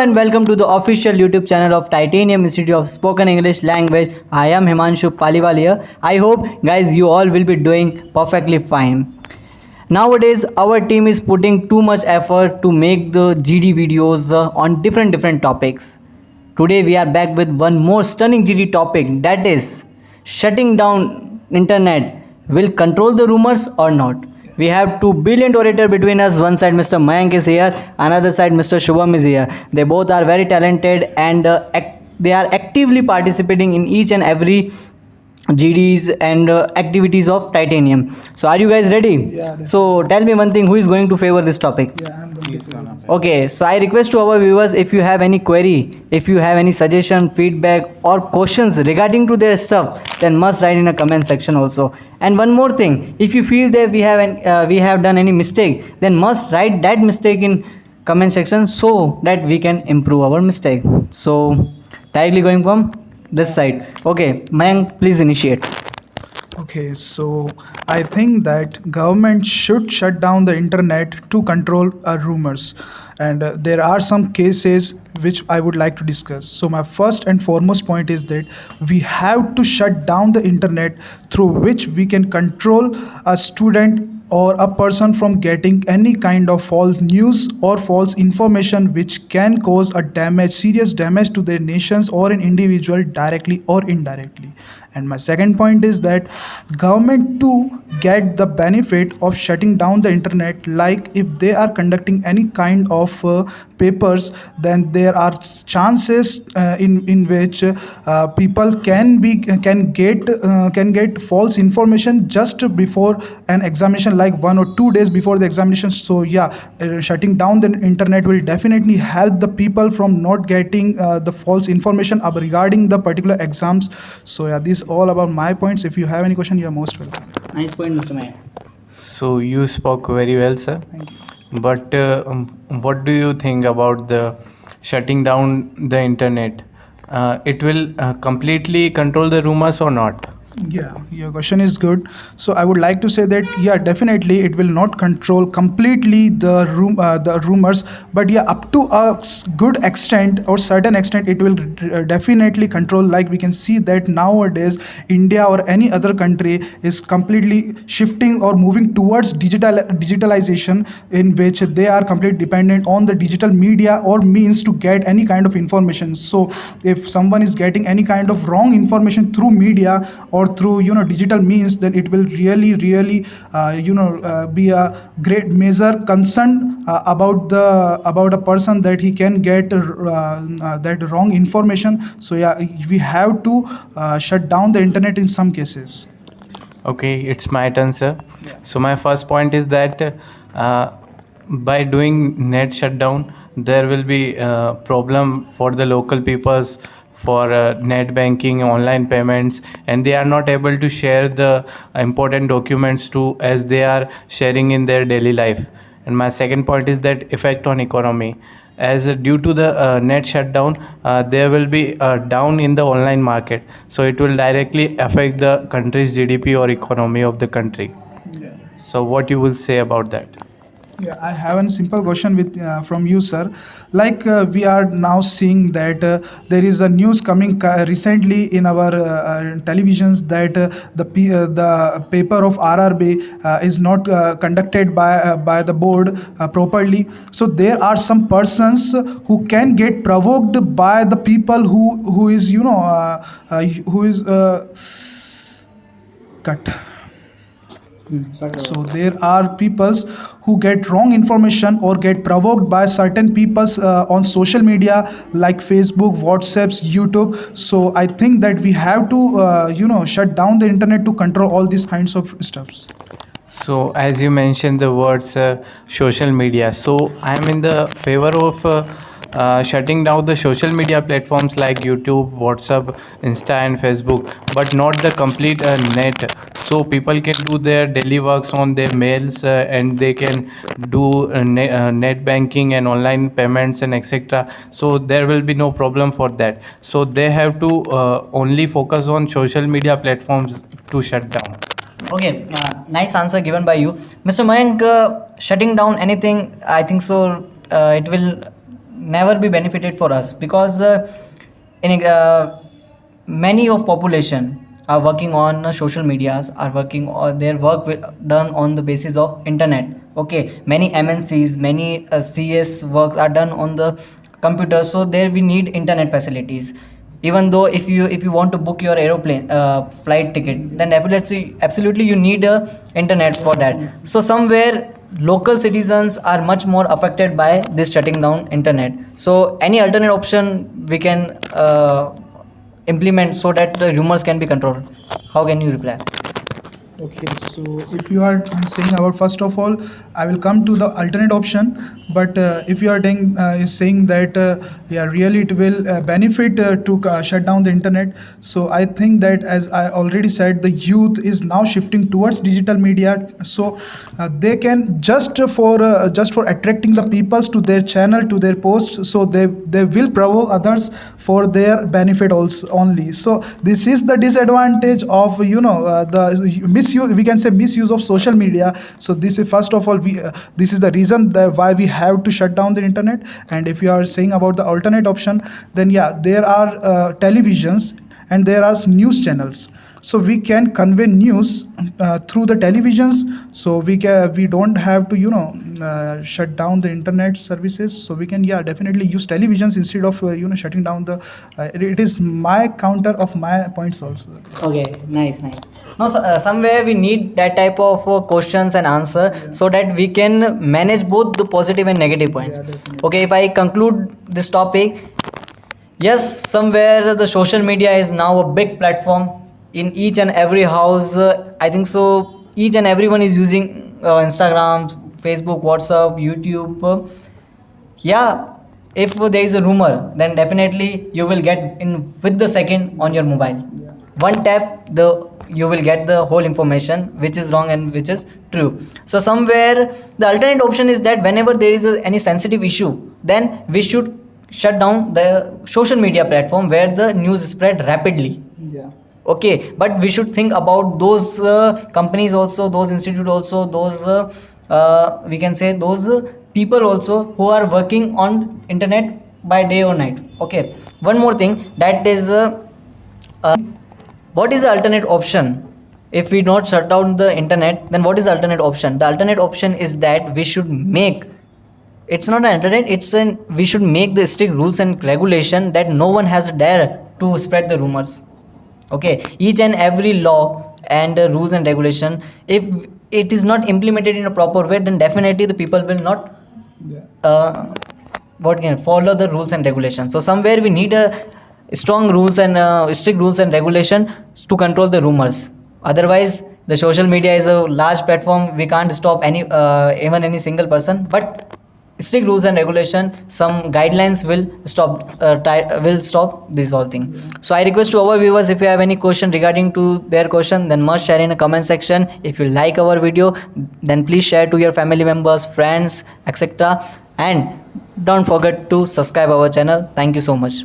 and welcome to the official YouTube channel of Titanium Institute of Spoken English Language. I am Himanshu Paliwal here. I hope guys you all will be doing perfectly fine. Nowadays our team is putting too much effort to make the GD videos on different topics. Today we are back with one more stunning GD topic, that is shutting down internet will control the rumors or not. We have two brilliant orator between us. One side Mr. Mayank is here, another side Mr. Shubham is here. They both are very talented and they are actively participating in each and every GDs and activities of Titanium. So are you guys ready? Yeah. So tell me one thing, who is going to favor this topic? Yeah, I'm going to say. Okay, so I request to our viewers, if you have any query, if you have any suggestion, feedback or questions regarding to their stuff, then must write in a comment section also. And one more thing, if you feel that we have done any mistake, then must write that mistake in comment section so that we can improve our mistake. So directly going from this side. Okay, Mayank, please initiate. Okay, so I think that government should shut down the internet to control rumors, and there are some cases which I would like to discuss. So my first and foremost point is that we have to shut down the internet through which we can control a student or a person from getting any kind of false news or false information which can cause a serious damage to their nations or an individual directly or indirectly. And my second point is that government to get the benefit of shutting down the internet, like if they are conducting any kind of papers, then there are chances in which people can get false information just before an examination, like 1 or 2 days before the examination. So yeah, shutting down the internet will definitely help the people from not getting the false information regarding the particular exams. So yeah, this all about my points. If you have any question, you are most welcome. Nice point, Mr. Mayank. So you spoke very well, sir. Thank you. But what do you think about the shutting down the internet? It will completely control the rumors or not? Yeah, your question is good. So I would like to say that yeah, definitely it will not control completely the rumors, but yeah, up to a good extent or certain extent, it will definitely control. Like we can see that nowadays India or any other country is completely shifting or moving towards digitalization, in which they are completely dependent on the digital media or means to get any kind of information. So if someone is getting any kind of wrong information through media or through digital means, then it will really be a great major concern about a person that he can get that wrong information. So yeah, we have to shut down the internet in some cases. Okay, it's my turn, sir. Yeah. So my first point is that by doing net shutdown, there will be a problem for the local peoples for net banking, online payments, and they are not able to share the important documents too, as they are sharing in their daily life. And my second point is that effect on economy, as due to the net shutdown, there will be a down in the online market, so it will directly affect the country's GDP or economy of the country. Yeah. So what you will say about that? Yeah, I have a simple question from you, sir. Like we are now seeing that there is a news coming recently in our televisions that the paper of RRB is not conducted by the board properly. So there are some persons who can get provoked by the people who is cut. So there are peoples who get wrong information or get provoked by certain peoples on social media like Facebook, WhatsApps, YouTube. So I think that we have to shut down the internet to control all these kinds of stuffs. So as you mentioned the words social media, so I am in the favor of shutting down the social media platforms like YouTube, WhatsApp, Insta and Facebook, but not the complete net. So people can do their daily works on their mails and they can do net banking and online payments and etc. So there will be no problem for that. So they have to only focus on social media platforms to shut down. Okay, nice answer given by you. Mr. Mayank, shutting down anything, I think so it will never be benefited for us, because in many of population are working on social medias, are working, or their work done on the basis of internet. Okay, many MNCs, many CS works are done on the computer, so there we need internet facilities. Even though if you want to book your aeroplane flight ticket, then absolutely you need a internet for that. So somewhere local citizens are much more affected by this shutting down internet. So any alternate option we can implement so that the rumors can be controlled. How can you reply? Okay, so if you are saying about, first of all, I will come to the alternate option. But if you are saying that yeah, really it will benefit to shut down the internet. So I think that, as I already said, the youth is now shifting towards digital media. So they can just for attracting the peoples to their channel, to their posts. So they will provoke others for their benefit also only. So this is the disadvantage of the misuse, we can say misuse of social media. So this is, first of all, this is the reason that why we have to shut down the internet. And if you are saying about the alternate option, then yeah, there are televisions and there are news channels. So we can convey news through the televisions. So we don't have to shut down the internet services. So we can definitely use televisions instead of shutting down the. It is my counter of my points also. Okay, nice. No, so, somewhere we need that type of questions and answer, so that we can manage both the positive and negative points. Okay, if I conclude this topic, yes, somewhere the social media is now a big platform in each and every house. I think so. Each and everyone is using Instagram, Facebook, WhatsApp, YouTube. Yeah, if there is a rumor, then definitely you will get in with the second on your mobile. One tap, you will get the whole information, which is wrong and which is true. So somewhere the alternate option is that whenever there is any sensitive issue, then we should shut down the social media platform where the news spread rapidly. Yeah. Okay, but we should think about those companies also, those institute also, those we can say those people also who are working on internet by day or night. Okay, one more thing, that is what is the alternate option? If we not shut down the internet, then what is the alternate option? The alternate option is that we should make, it's not an internet, we should make the strict rules and regulation that no one has dare to spread the rumors. Okay, each and every law and rules and regulation, if it is not implemented in a proper way, then definitely the people will not follow the rules and regulations. So somewhere we need a strong rules and strict rules and regulation to control the rumors. Otherwise, the social media is a large platform, we can't stop even any single person, but strict rules and regulation, some guidelines will stop this whole thing. So I request to our viewers, if you have any question regarding to their question, then must share in the comment section. If you like our video, then please share to your family members, friends, etc. And don't forget to subscribe our channel. Thank you so much.